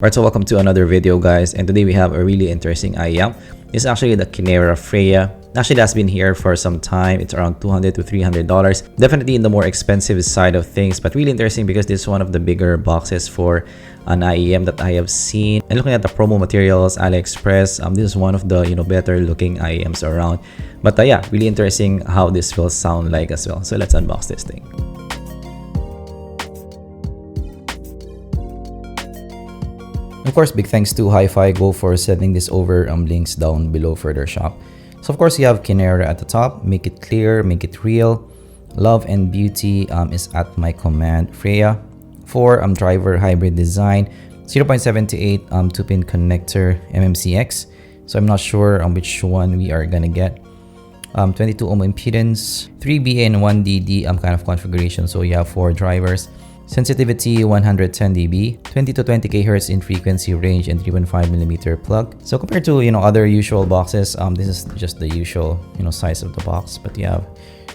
Alright, so welcome to another video, guys, and today we have a really interesting IEM. This is actually the Kinera Freya. Actually, that's been here for some time. It's around $200 to $300. Definitely in the more expensive side of things, but really interesting because this is one of the bigger boxes for an IEM that I have seen. And looking at the promo materials, AliExpress, this is one of the better looking IEMs around. But yeah, really interesting how this will sound like as well. So let's unbox this thing. Of course, big thanks to Hi-Fi Go for sending this over. Links down below for their shop. So of course, you have Kinera at the top. Make it clear, make it real. Love and beauty is at my command. Freya for driver hybrid design. 0.78 2-pin connector MMCX. So I'm not sure on which one we are gonna get. 22 ohm impedance, 3BA and 1DD kind of configuration. So you have 4 drivers. Sensitivity 110 dB, 20 to 20 kHz in frequency range, and 3.5mm plug. So compared to other usual boxes, this is just the usual size of the box, but you have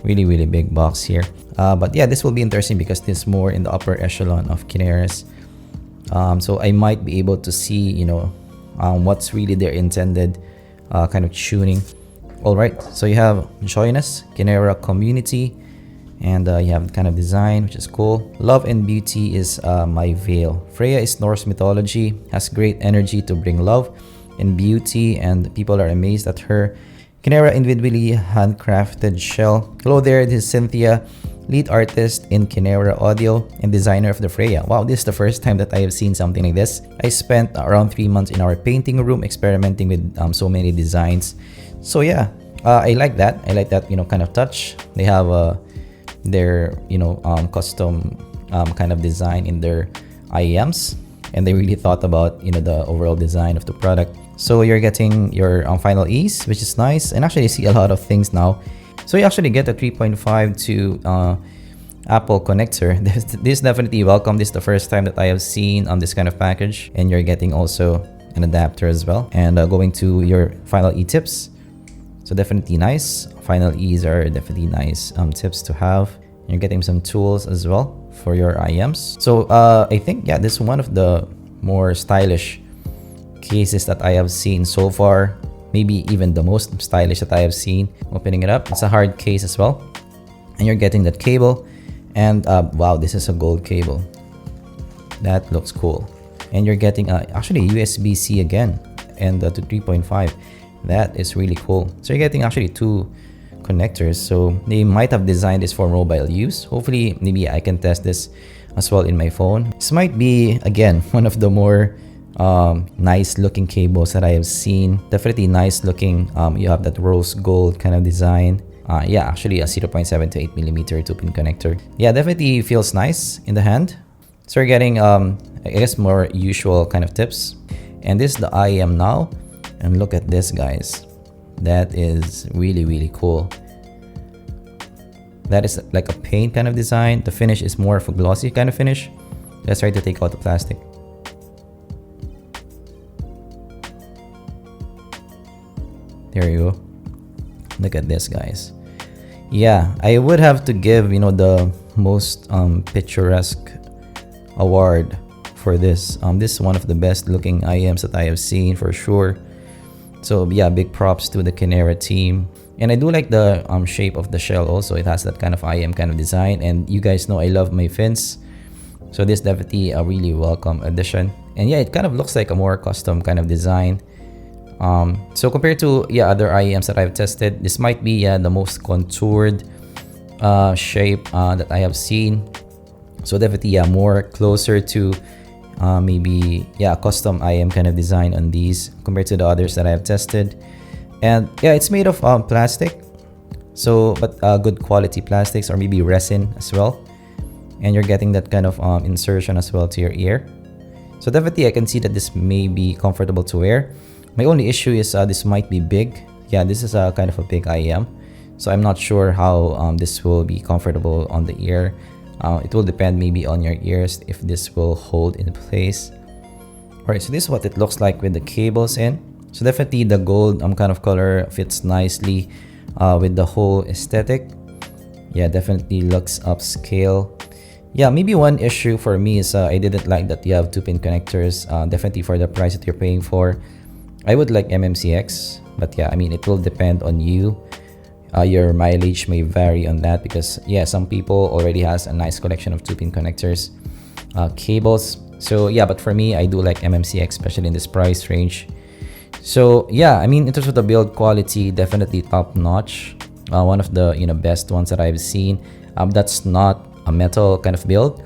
really big box here. But yeah, this will be interesting because this is more in the upper echelon of Kinera's. So I might be able to see what's really their intended kind of tuning. All right, so you have join us, Kinera community. And you have kind of design, which is cool. Love and beauty is my veil. Freya is Norse mythology, has great energy to bring love and beauty, and people are amazed at her. Kinera individually handcrafted shell. Hello there, this is Cynthia, lead artist in Kinera Audio and designer of the Freya. Wow, this is the first time that I have seen something like this. I spent around 3 months in our painting room experimenting with so many designs. So yeah, I like that. I like that kind of touch. They have their custom kind of design in their IEMs, and they really thought about the overall design of the product. So you're getting your final ease, which is nice, and actually I see a lot of things now. So you actually get a 3.5 to Apple connector. This definitely welcome. This is the first time that I have seen on this kind of package, and you're getting also an adapter as well. And going to your final E tips, so definitely nice. Final E's are definitely nice tips to have. You're getting some tools as well for your IEMs. So I think, yeah, this is one of the more stylish cases that I have seen so far. Maybe even the most stylish that I have seen. Opening it up, it's a hard case as well. And you're getting that cable. And wow, this is a gold cable. That looks cool. And you're getting actually USB-C again, and to 3.5. That is really cool. So you're getting actually 2 connectors. So they might have designed this for mobile use. Hopefully, maybe I can test this as well in my phone. This might be, again, one of the more nice looking cables that I have seen. Definitely nice looking. You have that rose gold kind of design. Yeah, actually a 0.78 millimeter 2-pin connector. Yeah, definitely feels nice in the hand. So you're getting, I guess, more usual kind of tips. And this is the IEM now. And look at this, guys. That is really cool. That is like a paint kind of design. The finish is more of a glossy kind of finish. Let's try to take out the plastic. There you go. Look at this, guys. Yeah, I would have to give the most picturesque award for this. This is one of the best looking IEMs that I have seen for sure. So yeah, big props to the Kinera team. And I do like the shape of the shell also. It has that kind of IEM kind of design. And you guys know I love my fins. So this is definitely a really welcome addition. And yeah, it kind of looks like a more custom kind of design. So compared to other IEMs that I've tested, this might be the most contoured shape that I have seen. So definitely more closer to maybe a custom IEM kind of design on these compared to the others that I have tested. And yeah, it's made of plastic, so but good quality plastics, or maybe resin as well. And you're getting that kind of insertion as well to your ear. So definitely I can see that this may be comfortable to wear. My only issue is this might be big. Yeah, this is a kind of a big IEM, so I'm not sure how this will be comfortable on the ear. It will depend maybe on your ears if this will hold in place. Alright, so this is what it looks like with the cables in. So definitely the gold kind of color fits nicely with the whole aesthetic. Yeah, definitely looks upscale. Yeah, maybe one issue for me is I didn't like that you have 2-pin connectors. Definitely for the price that you're paying for, I would like MMCX, but yeah, I mean, it will depend on you. Your mileage may vary on that because yeah, some people already has a nice collection of 2-pin connectors, cables. So yeah, but for me, I do like MMCX, especially in this price range. So yeah, I mean, in terms of the build quality, definitely top notch. One of the best ones that I've seen. That's not a metal kind of build.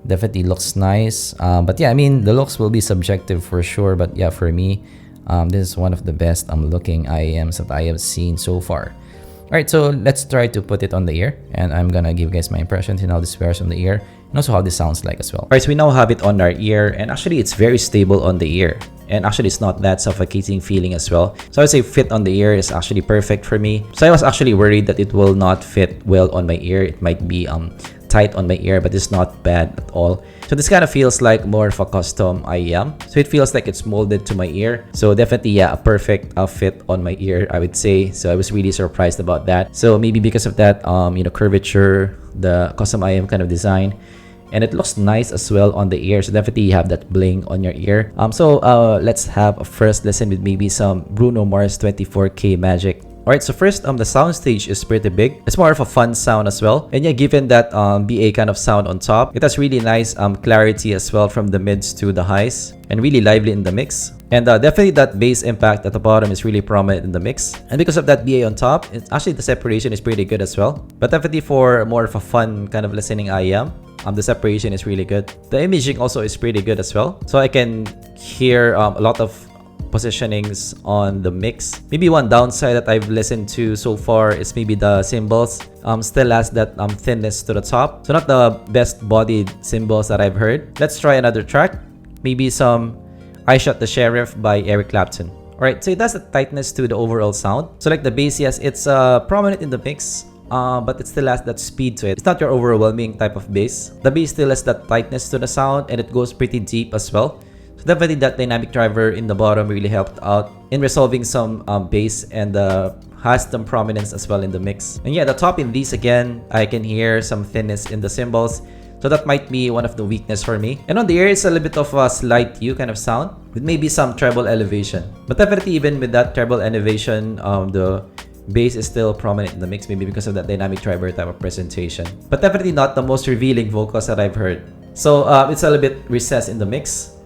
Definitely looks nice. But yeah, I mean, the looks will be subjective for sure. But yeah, for me, this is one of the best looking IEMs that I have seen so far. Alright, so let's try to put it on the ear, and I'm gonna give you guys my impressions and how this wears on the ear, and also how this sounds like as well. Alright, so we now have it on our ear, and actually it's very stable on the ear. And actually it's not that suffocating feeling as well. So I would say fit on the ear is actually perfect for me. So I was actually worried that it will not fit well on my ear. It might be tight on my ear, but it's not bad at all. So this kind of feels like more of a custom IEM. So it feels like it's molded to my ear. So definitely, yeah, a perfect fit on my ear, I would say. So I was really surprised about that. So maybe because of that, curvature, the custom IEM kind of design, and it looks nice as well on the ear. So definitely you have that bling on your ear. So let's have a first listen with maybe some Bruno Mars 24K Magic. Alright, so first, the soundstage is pretty big. It's more of a fun sound as well. And yeah, given that BA kind of sound on top, it has really nice clarity as well from the mids to the highs, and really lively in the mix. And definitely that bass impact at the bottom is really prominent in the mix. And because of that BA on top, actually the separation is pretty good as well. But definitely for more of a fun kind of listening IEM, the separation is really good. The imaging also is pretty good as well. So I can hear a lot of positionings on the mix. Maybe one downside that I've listened to so far is maybe the cymbals still has that thinness to the top. So not the best bodied cymbals that I've heard. Let's try another track. Maybe some I Shot the Sheriff by Eric Clapton. Alright, so it has a tightness to the overall sound. So like the bass, yes, it's prominent in the mix. But it still has that speed to it. It's not your overwhelming type of bass. The bass still has that tightness to the sound, and it goes pretty deep as well. So definitely that dynamic driver in the bottom really helped out in resolving some bass, and has some prominence as well in the mix. And yeah, the top in these again, I can hear some thinness in the cymbals. So that might be one of the weakness for me. And on the ear, it's a little bit of a slight U kind of sound with maybe some treble elevation. But definitely even with that treble elevation, the bass is still prominent in the mix, maybe because of that dynamic driver type of presentation. But definitely not the most revealing vocals that I've heard. So it's a little bit recessed in the mix.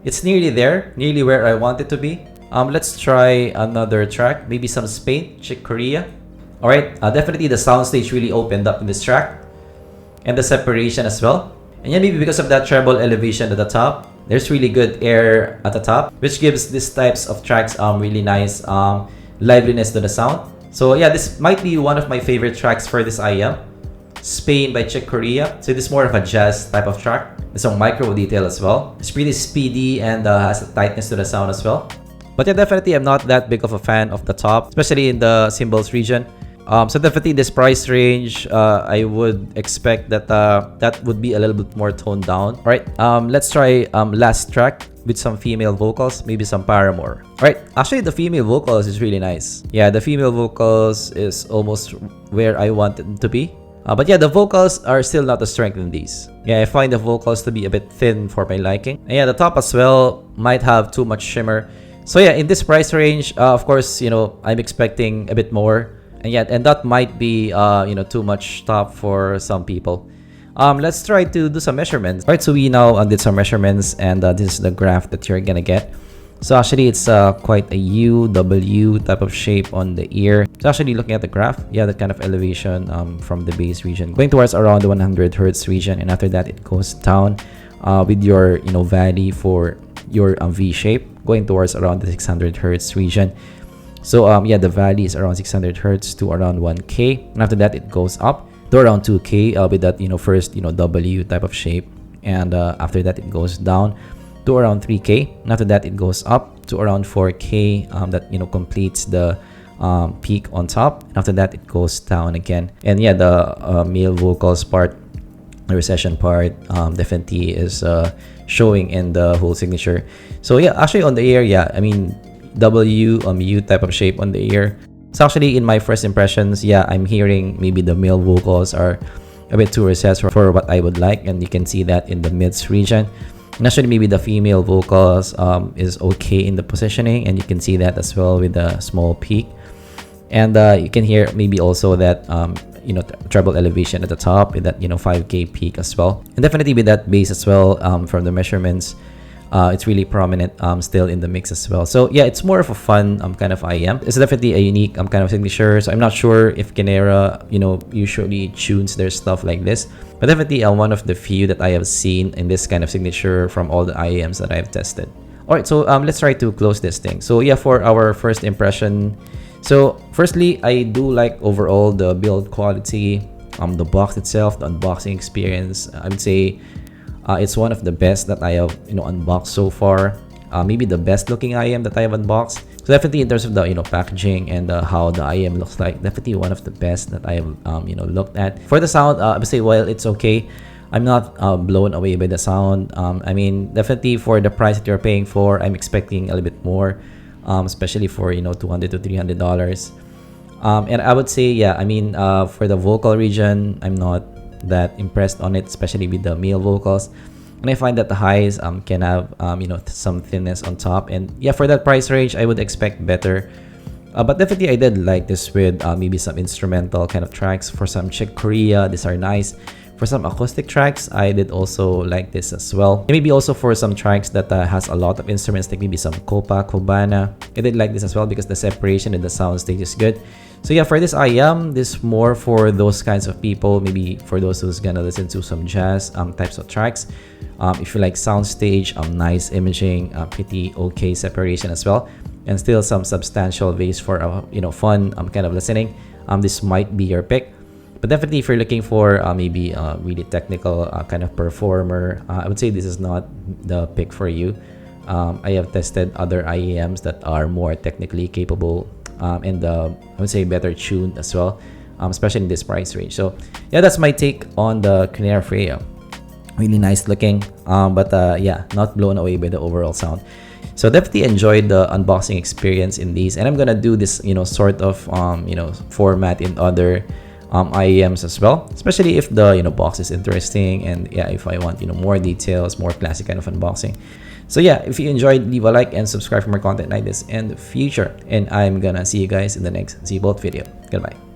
It's nearly there, nearly where I want it to be. Let's try another track, maybe some Spain, Chick Korea. Alright, definitely the soundstage really opened up in this track, and the separation as well. And yeah, maybe because of that treble elevation at the top, there's really good air at the top, which gives these types of tracks really nice liveliness to the sound. So yeah, this might be one of my favorite tracks for this IEM, Spain by Chick Korea. So this is more of a jazz type of track. There's some micro detail as well. It's pretty speedy and has a tightness to the sound as well. But yeah, definitely I'm not that big of a fan of the top, especially in the cymbals region. So definitely this price range, I would expect that that would be a little bit more toned down. All right, let's try last track with some female vocals, maybe some Paramore. All right, actually the female vocals is really nice. Yeah, the female vocals is almost where I want it to be. But yeah, the vocals are still not the strength in these. Yeah, I find the vocals to be a bit thin for my liking. And yeah, the top as well might have too much shimmer. So yeah, in this price range, of course, I'm expecting a bit more. And yeah, and that might be, too much top for some people. Let's try to do some measurements. All right, so we now did some measurements, and this is the graph that you're gonna get. So actually, it's quite a UW type of shape on the ear. So actually, looking at the graph, yeah, that kind of elevation from the base region, going towards around the 100 hertz region, and after that, it goes down with your valley for your V shape, going towards around the 600 hertz region. So yeah, the valley is around 600 hertz to around 1K, and after that, it goes up to around 2K with that first W type of shape, and after that, it goes down to around 3K, and after that it goes up to around 4K that completes the peak on top, and after that it goes down again. And yeah, the male vocals part, the recession part, definitely is showing in the whole signature. So yeah, actually on the ear, yeah, I mean W U type of shape on the ear. So actually in my first impressions, yeah, I'm hearing maybe the male vocals are a bit too recessed for what I would like, and you can see that in the mids region. And actually, maybe the female vocals is okay in the positioning, and you can see that as well with the small peak. And you can hear maybe also that treble elevation at the top with that 5K peak as well, and definitely with that bass as well. From the measurements, it's really prominent still in the mix as well. So yeah, it's more of a fun kind of IEM. It's definitely a unique kind of signature. So I'm not sure if Kinera usually tunes their stuff like this, but definitely one of the few that I have seen in this kind of signature from all the IEMs that I've tested. All right, so let's try to close this thing. So yeah, for our first impression, so firstly, I do like overall the build quality, the box itself, the unboxing experience. I would say it's one of the best that I have unboxed so far. Maybe the best looking IEM that I have unboxed. So definitely in terms of the packaging and how the IEM looks like, definitely one of the best that I have looked at. For the sound, I would say while it's okay, I'm not blown away by the sound. I mean, definitely for the price that you're paying for, I'm expecting a little bit more, especially for $200 to $300. And I would say, yeah, I mean, for the vocal region, I'm not that impressed on it, especially with the male vocals. And I find that the highs can have some thinness on top. And yeah, for that price range, I would expect better. But definitely I did like this with maybe some instrumental kind of tracks. For some Chick Korea, these are nice. For some acoustic tracks, I did also like this as well. And maybe also for some tracks that has a lot of instruments, like maybe some Copa, Cubana, I did like this as well because the separation and the sound stage is good. So yeah, for this IEM, this more for those kinds of people, maybe for those who's gonna listen to some jazz types of tracks. If you like soundstage, nice imaging, pretty okay separation as well, and still some substantial bass for fun kind of listening, this might be your pick. But definitely if you're looking for maybe a really technical kind of performer, I would say this is not the pick for you. I have tested other IEMs that are more technically capable and I would say better tuned as well, especially in this price range. So yeah, that's my take on the Kinera Freya. Really nice looking, but yeah, not blown away by the overall sound. So definitely enjoyed the unboxing experience in these, and I'm gonna do this sort of format in other IEMs as well, especially if the box is interesting, and yeah, if I want more details, more classic kind of unboxing. So yeah, if you enjoyed, leave a like and subscribe for more content like this in the future, and I'm gonna see you guys in the next zpolt video. Goodbye.